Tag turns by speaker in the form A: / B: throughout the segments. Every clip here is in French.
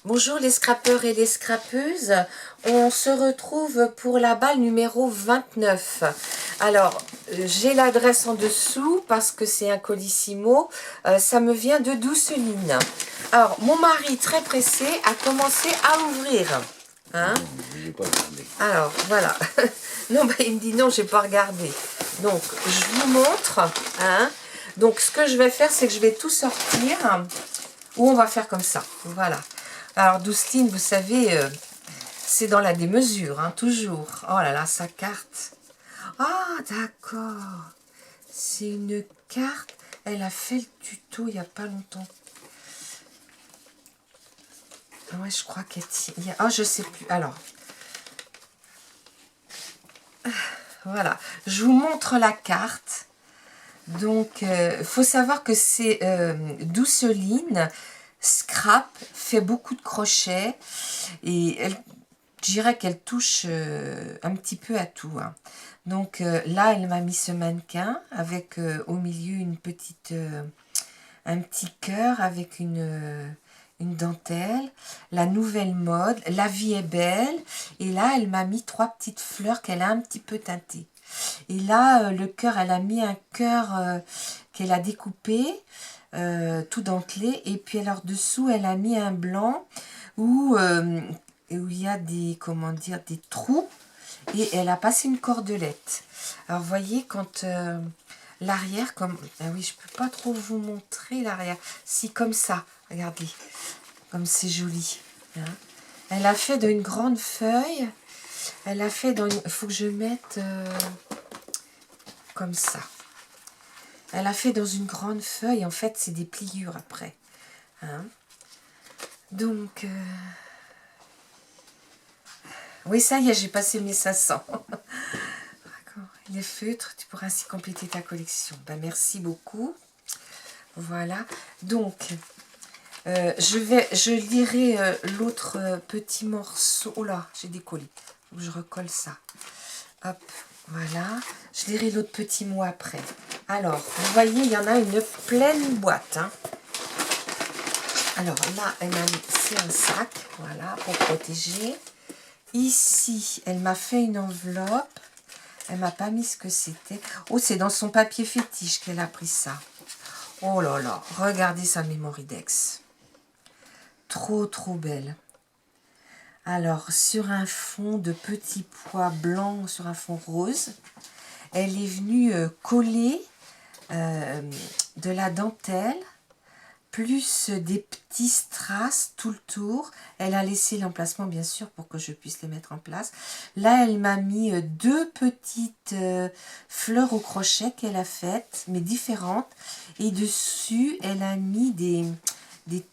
A: Bonjour les scrapeurs et les scrapeuses, on se retrouve pour la balle numéro 29. Alors, j'ai l'adresse en dessous parce que c'est un colissimo, ça me vient de Douceline. Alors, mon mari, très pressé, a commencé à ouvrir. Hein?
B: Non, je n'ai pas regardé.
A: Alors, voilà. Non, bah, il me dit non, j'ai pas regardé. Donc, je vous montre. Hein? Donc, ce que je vais faire, c'est que je vais tout sortir. Ou on va faire comme ça. Voilà. Alors, Doustine, vous savez, c'est dans la démesure, hein, toujours. Oh là là, sa carte. Ah, d'accord. C'est une carte. Elle a fait le tuto il n'y a pas longtemps. Ouais, je crois qu'elle tient. Oh, je sais plus. Alors. Voilà. Je vous montre la carte. Donc, faut savoir que c'est Douceline Scrap, fait beaucoup de crochets. Et elle, je dirais qu'elle touche un petit peu à tout. Hein. Donc là, elle m'a mis ce mannequin avec au milieu une petite, un petit cœur avec une dentelle. La nouvelle mode, la vie est belle. Et là, elle m'a mis 3 petites fleurs qu'elle a un petit peu teintées. Et là, le cœur, elle a mis un cœur qu'elle a découpé, tout dentelé. Et puis alors dessous, elle a mis un blanc où il y a des, comment dire, des trous. Et elle a passé une cordelette. Alors, vous voyez, quand l'arrière, comme... Ah oui, je peux pas trop vous montrer l'arrière. Si, comme ça, regardez. Comme c'est joli. Hein. Elle a fait d'une grande feuille. Elle a fait dans une... Il faut que je mette comme ça. Elle a fait dans une grande feuille. En fait, c'est des pliures après. Hein. Donc... Oui, ça y est, j'ai passé mes 500. Les feutres, tu pourras ainsi compléter ta collection. Ben, merci beaucoup. Voilà. Donc, je lirai l'autre petit morceau. Oh là, j'ai décollé. Donc, je recolle ça. Hop, voilà. Je lirai l'autre petit mot après. Alors, vous voyez, il y en a une pleine boîte. Hein. Alors là, elle m'a mis, c'est un sac, voilà, pour protéger. Ici, elle m'a fait une enveloppe. Elle m'a pas mis ce que c'était. Oh, c'est dans son papier fétiche qu'elle a pris ça. Oh là là, regardez sa Mémoridex. Trop, trop belle. Alors, sur un fond de petits pois blancs, sur un fond rose, elle est venue coller de la dentelle, plus des petits strass tout le tour. Elle a laissé l'emplacement, bien sûr, pour que je puisse les mettre en place. Là, elle m'a mis 2 petites fleurs au crochet qu'elle a faites, mais différentes. Et dessus, elle a mis des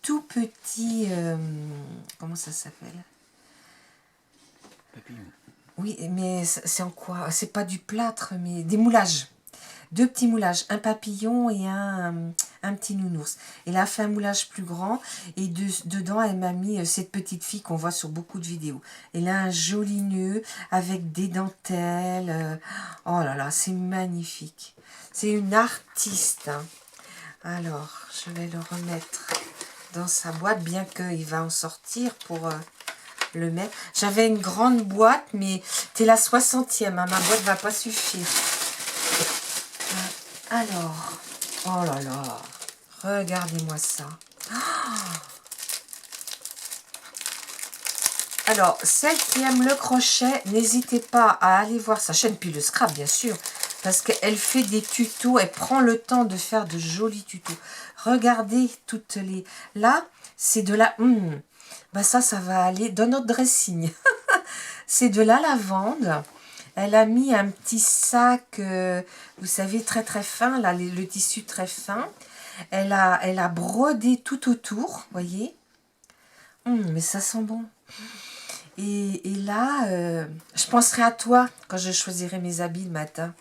A: tout petits... comment ça s'appelle?
B: Papillon.
A: Oui, mais c'est en quoi? C'est pas du plâtre, mais des moulages. 2 petits moulages, un papillon et un petit nounours. Elle a fait un moulage plus grand et dedans, elle m'a mis cette petite fille qu'on voit sur beaucoup de vidéos. Elle a un joli nœud avec des dentelles. Oh là là, c'est magnifique. C'est une artiste. Hein. Alors, je vais le remettre dans sa boîte, bien qu'il va en sortir pour... le mettre. J'avais une grande boîte, mais t'es la 60e, hein, ma boîte va pas suffire. Alors, oh là là, regardez-moi ça. Alors, celles qui aiment le crochet, n'hésitez pas à aller voir sa chaîne, puis le scrap bien sûr, parce qu'elle fait des tutos, elle prend le temps de faire de jolis tutos. Regardez toutes les... Là, c'est de la... bah ça va aller dans notre dressing. C'est de la lavande. Elle a mis un petit sac, vous savez, très très fin, là, le tissu très fin. Elle a brodé tout autour, voyez. Mais ça sent bon. Et là, je penserai à toi quand je choisirai mes habits le matin.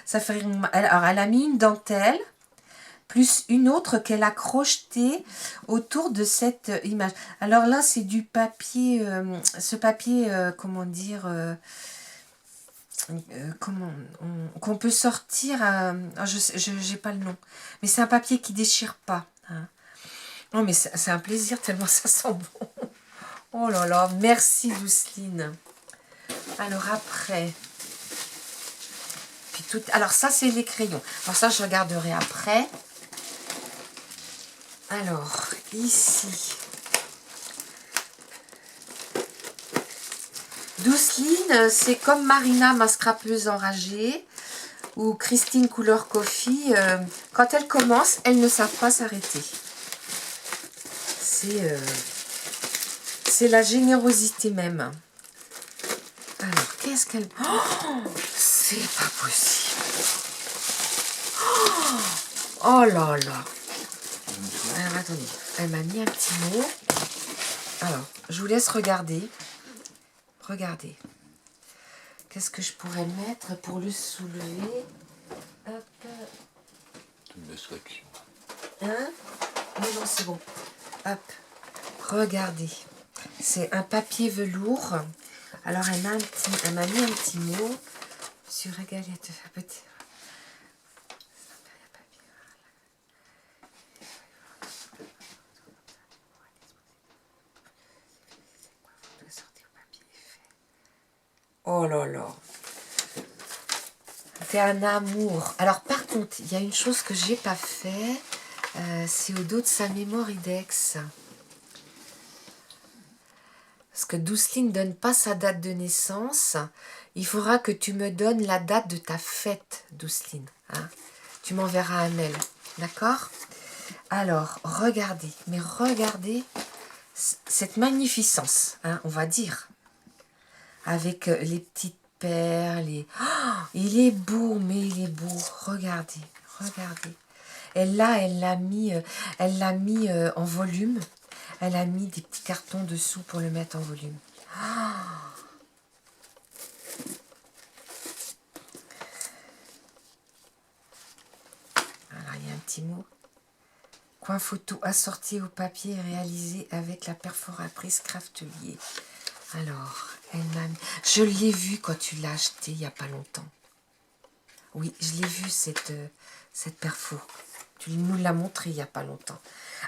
A: Ça fait... Alors, elle a mis une dentelle, plus une autre qu'elle a crochetée autour de cette image. Alors là, c'est du papier, ce papier, comment dire... comment qu'on peut sortir je n'ai pas le nom, mais c'est un papier qui déchire pas, hein. Oh, mais c'est un plaisir tellement ça sent bon. Oh là là, merci Douceline. Alors après, puis tout, alors ça c'est les crayons. Alors ça je regarderai après. Alors ici, Douceline, c'est comme Marina, ma scrapeuse enragée, ou Christine Couleur Coffee. Quand elles commencent, elles ne savent pas s'arrêter. C'est la générosité même. Alors, qu'est-ce qu'elle... Oh, c'est pas possible. Oh là là. Alors, attendez. Elle m'a mis un petit mot. Alors, je vous laisse regarder. Regardez. Qu'est-ce que je pourrais mettre pour le soulever? Hop.
B: Une description.
A: Hein? Non, c'est bon. Hop. Regardez. C'est un papier velours. Alors, elle m'a mis un petit mot. Je suis régalée de te faire petit. Oh là là. C'est un amour. Alors par contre, il y a une chose que j'ai pas fait. C'est au dos de sa Mémoridex. Parce que Douceline ne donne pas sa date de naissance. Il faudra que tu me donnes la date de ta fête, Douceline. Hein? Tu m'enverras un mail. D'accord? Alors, regardez. Mais regardez cette magnificence, hein, on va dire. Avec les petites perles. Oh, il est beau, mais il est beau. Regardez, regardez. Et là, elle l'a mis en volume. Elle a mis des petits cartons dessous pour le mettre en volume. Oh. Alors, il y a un petit mot. Coin photo assorti au papier et réalisé avec la perforatrice Craftelier. Alors, elle m'a mis... Je l'ai vu quand tu l'as acheté il n'y a pas longtemps. Oui, je l'ai vu cette perfo. Tu nous l'as montré il n'y a pas longtemps.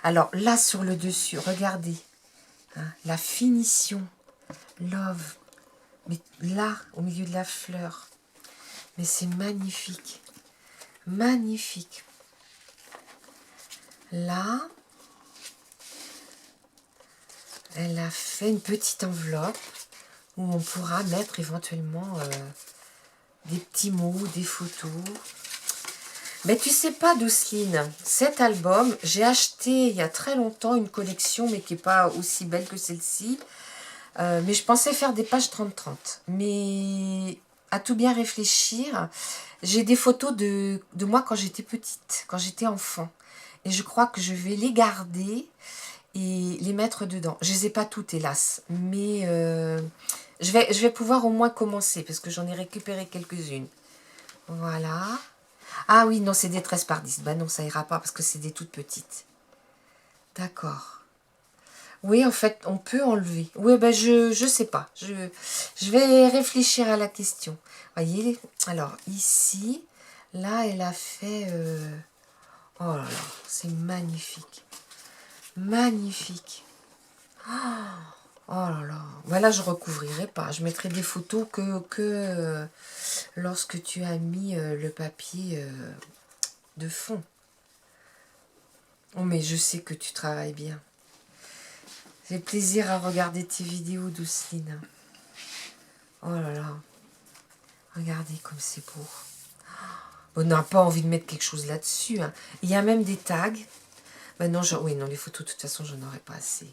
A: Alors, là, sur le dessus, regardez. Hein, la finition. Love. Mais là, au milieu de la fleur. Mais c'est magnifique. Magnifique. Là, elle a fait une petite enveloppe où on pourra mettre éventuellement des petits mots, des photos. Mais tu sais pas, Douceline, cet album, j'ai acheté il y a très longtemps une collection, mais qui n'est pas aussi belle que celle-ci. Mais je pensais faire des pages 30-30. Mais à tout bien réfléchir, j'ai des photos de moi quand j'étais petite, quand j'étais enfant. Et je crois que je vais les garder et les mettre dedans. Je ne les ai pas toutes, hélas. Mais je vais pouvoir au moins commencer, parce que j'en ai récupéré quelques-unes. Voilà. Ah oui, non, c'est des 13 par 10. Bah non, ça ira pas, parce que c'est des toutes petites. D'accord. Oui, en fait, on peut enlever. Oui, ben je sais pas. Je vais réfléchir à la question. Voyez, alors ici, là, elle a fait... Oh là là, c'est magnifique. Magnifique. Oh là là. Voilà, je recouvrirai pas. Je mettrai des photos que lorsque tu as mis le papier de fond. Oh, mais je sais que tu travailles bien. J'ai plaisir à regarder tes vidéos, Douceline. Oh là là. Regardez comme c'est beau. On n'a pas envie de mettre quelque chose là-dessus. Hein. Il y a même des tags. Ben non, oui, non, les photos, de toute façon, je n'en aurais pas assez.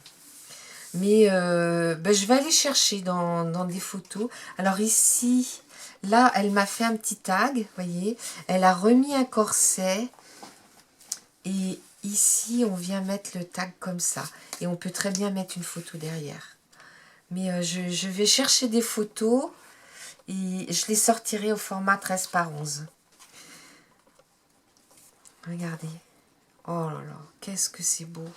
A: Mais ben, je vais aller chercher dans des photos. Alors ici, là, elle m'a fait un petit tag, voyez. Elle a remis un corset. Et ici, on vient mettre le tag comme ça. Et on peut très bien mettre une photo derrière. Mais je vais chercher des photos et je les sortirai au format 13 par 11. Regardez. Oh là là, qu'est-ce que c'est beau.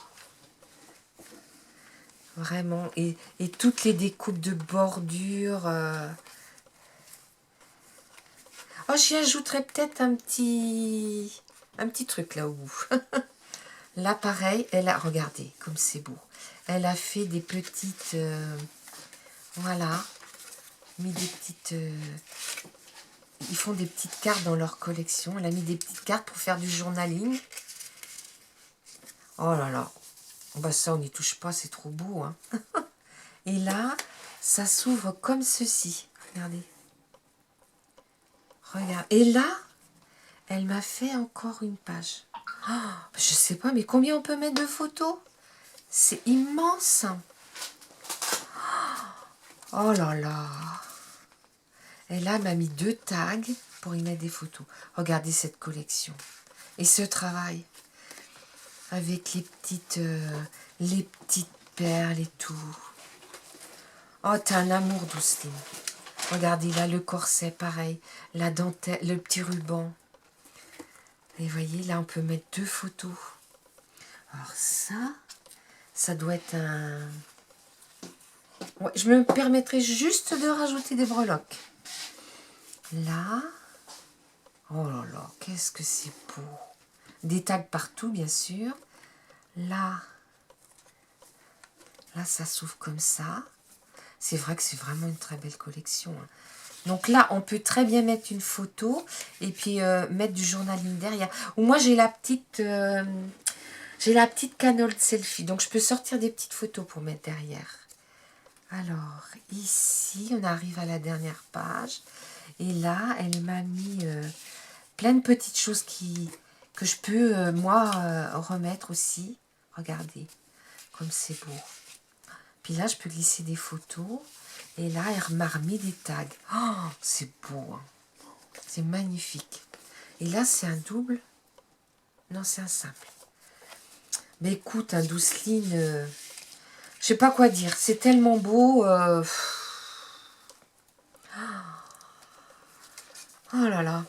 A: Vraiment. Et toutes les découpes de bordure. Oh, j'y ajouterai peut-être un petit truc là au bout. Là, pareil, elle a... Regardez, comme c'est beau. Elle a fait des petites... voilà. Mis des petites... ils font des petites cartes dans leur collection. Elle a mis des petites cartes pour faire du journaling. Oh là là. Bah ça, on n'y touche pas, c'est trop beau. Hein. Et là, ça s'ouvre comme ceci. Regardez. Regarde. Et là, elle m'a fait encore une page. Oh, je sais pas, mais combien on peut mettre de photos? C'est immense. Oh là là. Et là, elle m'a mis 2 tags pour y mettre des photos. Regardez cette collection. Et ce travail. Avec les petites perles et tout. Oh, t'as un amour, Douceline. Regardez là, le corset, pareil. La dentelle, le petit ruban. Et vous voyez, là, on peut mettre 2 photos. Alors ça doit être un... Ouais, je me permettrai juste de rajouter des breloques. Là. Oh là là, qu'est-ce que c'est beau. Des tags partout, bien sûr. Là, ça s'ouvre comme ça. C'est vrai que c'est vraiment une très belle collection. Hein. Donc là, on peut très bien mettre une photo et puis mettre du journaling derrière. Ou moi, j'ai la petite canole selfie. Donc, je peux sortir des petites photos pour mettre derrière. Alors, ici, on arrive à la dernière page. Et là, elle m'a mis plein de petites choses que je peux, moi, remettre aussi. Regardez, comme c'est beau. Puis là, je peux glisser des photos. Et là, elle m'a remis des tags. Oh, c'est beau. Hein. C'est magnifique. Et là, c'est un double. Non, c'est un simple. Mais écoute, un Douceline, je sais pas quoi dire. C'est tellement beau. Oh là là.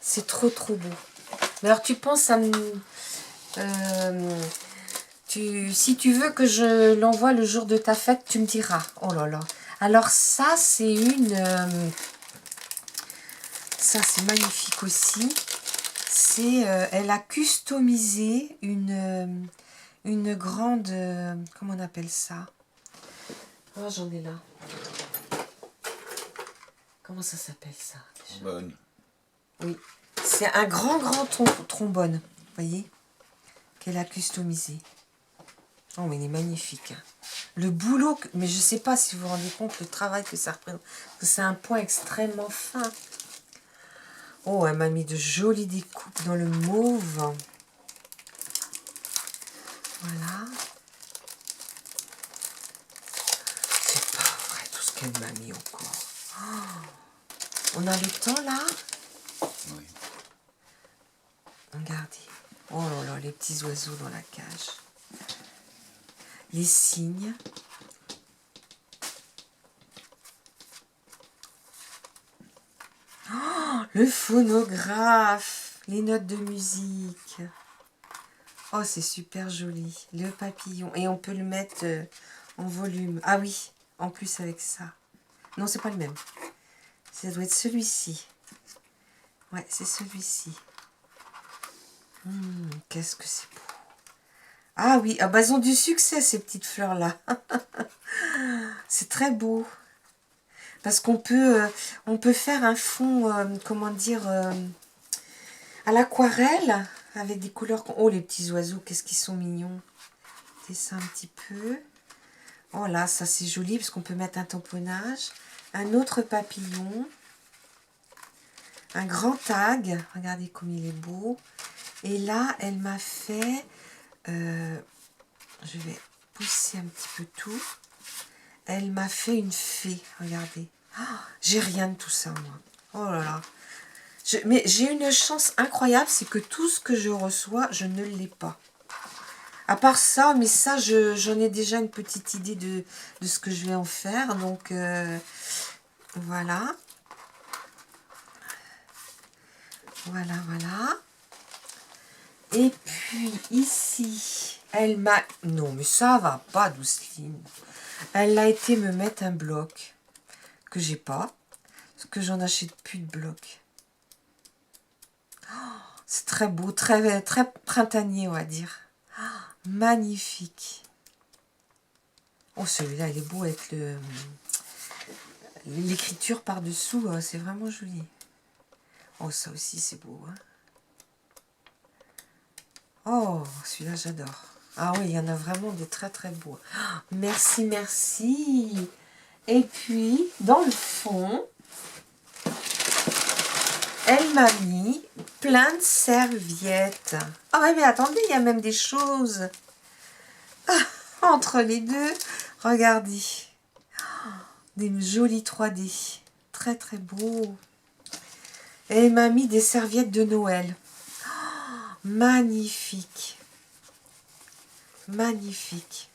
A: C'est trop, trop beau. Mais alors, tu penses à me... si tu veux que je l'envoie le jour de ta fête, tu me diras. Oh là là. Alors ça, c'est une... ça, c'est magnifique aussi. C'est... elle a customisé une grande... comment on appelle ça? Oh, j'en ai là. Comment ça s'appelle ça?
B: Bonne.
A: Oui. C'est un grand trombone. Vous voyez? Qu'elle a customisé. Oh, mais il est magnifique. Le boulot, mais je ne sais pas si vous vous rendez compte le travail que ça représente. C'est un point extrêmement fin. Oh, elle m'a mis de jolies découpes dans le mauve. Voilà. C'est pas vrai tout ce qu'elle m'a mis encore. Oh, on a le temps là?
B: Oui.
A: Regardez. Oh là là, les petits oiseaux dans la cage. Les cygnes. Oh, le phonographe. Les notes de musique. Oh, c'est super joli. Le papillon. Et on peut le mettre en volume. Ah oui, en plus avec ça. Non, c'est pas le même. Ça doit être celui-ci. Ouais, c'est celui-ci. Qu'est-ce que c'est beau. Ah oui, ah bah, elles ont du succès, ces petites fleurs-là. C'est très beau. Parce qu'on peut, on peut faire un fond, comment dire, à l'aquarelle, avec des couleurs... Oh, les petits oiseaux, qu'est-ce qu'ils sont mignons. C'est ça un petit peu. Oh là, ça c'est joli, parce qu'on peut mettre un tamponnage. Un autre papillon. Un grand tag. Regardez comme il est beau. Et là, elle m'a fait... je vais pousser un petit peu tout. Elle m'a fait une fée. Regardez. Oh, j'ai rien de tout ça, moi. Oh là là. Mais j'ai une chance incroyable, c'est que tout ce que je reçois, je ne l'ai pas. À part ça, mais ça, j'en ai déjà une petite idée de ce que je vais en faire. Donc, voilà. Voilà, voilà. Et puis, ici, elle m'a... Non, mais ça va pas, Douceline. Elle a été me mettre un bloc que j'ai pas. Parce que j'en achète plus de blocs. Oh, C'est très beau, très, très printanier, on va dire. Ah, magnifique. Oh, celui-là, il est beau avec l'écriture par-dessous. C'est vraiment joli. Oh, ça aussi, c'est beau. Hein. Oh, celui-là, j'adore. Ah oui, il y en a vraiment des très, très beaux. Ah, merci, merci. Et puis, dans le fond, elle m'a mis plein de serviettes. Ah ouais, mais attendez, il y a même des choses. Ah, entre les deux, regardez. Des jolis 3D. Très, très beaux. Et elle m'a mis des serviettes de Noël. Magnifique. Magnifique.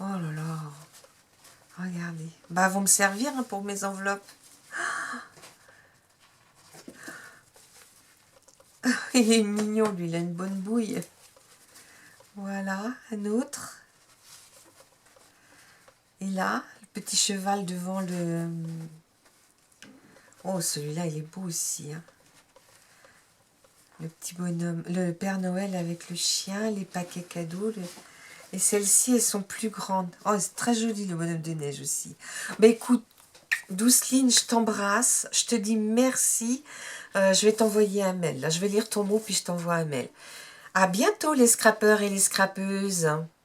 A: Oh là là. Regardez. Bah, vont me servir hein, pour mes enveloppes. Il est mignon, lui. Il a une bonne bouille. Voilà, un autre. Et là, le petit cheval devant le... Oh, celui-là, il est beau aussi. Hein. Le petit bonhomme, le Père Noël avec le chien, les paquets cadeaux. Et celles-ci, elles sont plus grandes. Oh, c'est très joli, le bonhomme de neige aussi. Bah écoute, Douceline, je t'embrasse. Je te dis merci. Je vais t'envoyer un mail. Là, je vais lire ton mot, puis je t'envoie un mail. À bientôt, les scrappeurs et les scrappeuses.